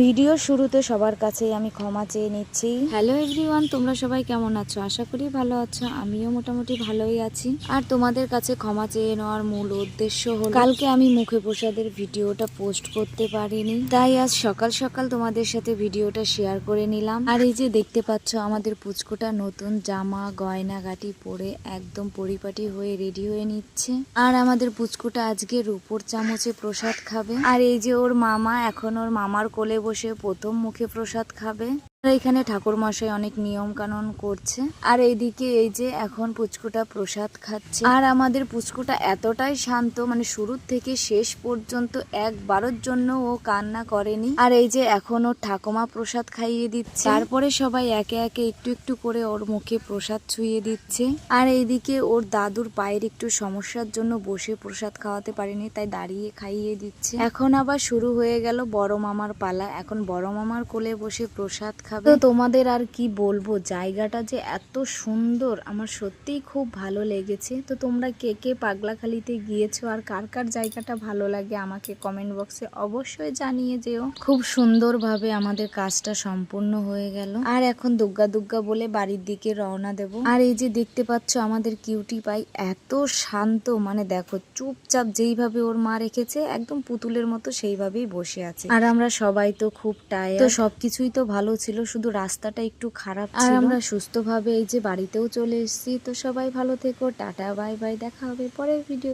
Video শুরুতে সবার কাছেই আমি ক্ষমা চেয়ে নিচ্ছি। হ্যালো এভরিওয়ান, তোমরা সবাই কেমন আছো? আশা করি ভালো আছো। আমিও মোটামুটি ভালোই আছি। আর তোমাদের কাছে ক্ষমা চেয়ে নেওয়ার মূল উদ্দেশ্য হলো, কালকে আমি মুখে প্রসাদের ভিডিওটা পোস্ট করতে পারিনি, তাই আজ সকাল সকাল তোমাদের সাথে ভিডিওটা শেয়ার করে নিলাম। আর এই যে দেখতে পাচ্ছ, আমাদের পুচকুটা নতুন জামা গয়নাগাটি পরে একদম পরিপাটি হয়ে রেডি হয়ে নিচ্ছে। আর আমাদের পুচকুটা আজকে রূপোর চামচে প্রসাদ খাবে। আর এই যে ওর মামা এখন ওর মামার কোলে বসে প্রথম মুখে প্রসাদ খাবে। আর এখানে ঠাকুর মশাই অনেক নিয়ম কানুন করছে। আর এইদিকে এই যে এখন পুচকুটা প্রসাদ খাচ্ছে। আর আমাদের পুচকুটা এতটাই শান্ত, মানে শুরুর থেকে শেষ পর্যন্ত একবারের জন্য ও কান্না করেনি। আর এই যে এখন ওর ঠাকুমা প্রসাদ খাইয়ে দিচ্ছে, তারপরে সবাই একে একে একটু একটু করে ওর মুখে প্রসাদ ছুঁয়ে দিচ্ছে। আর এইদিকে ওর দাদুর পায়ের একটু সমস্যার জন্য বসে প্রসাদ খাওয়াতে পারেনি, তাই দাঁড়িয়ে খাইয়ে দিচ্ছে। এখন আবার শুরু হয়ে গেল বড় মামার পালা। এখন বড় মামার কোলে বসে প্রসাদ খাবে। তো তোমাদের আর কি বলবো, জায়গাটা যে এত সুন্দর, আমার সত্যিই খুব ভালো লেগেছে। তো তোমরা কে কে পাগলাখালিতে গিয়েছো আর কার কার জায়গাটা ভালো লাগে আমাকে কমেন্ট বক্সে অবশ্যই জানিয়ে যেও। খুব সুন্দরভাবে আমাদের কাজটা সম্পূর্ণ হয়ে গেল। আর এখন দুগ্গা দুগ্গা বলে বাড়ির দিকে রওনা দেব। আর এই যে দেখতে পাচ্ছ, আমাদের কিউটি পাই এত শান্ত, মানে দেখো চুপচাপ যেইভাবে ওর মা রেখেছে একদম পুতুলের মতো সেইভাবেই বসে আছে। আর আমরা সবাই তো খুব টায়ার্ড, তো সবকিছুই তো ভালো ছিল, শুধু রাস্তাটা একটু খারাপ ছিল। আর আমরা সুস্থভাবে এই যে বাড়িতেও চলে এসেছি। তো সবাই ভালো থেকো, টাটা বাই বাই, দেখা হবে পরের ভিডিও।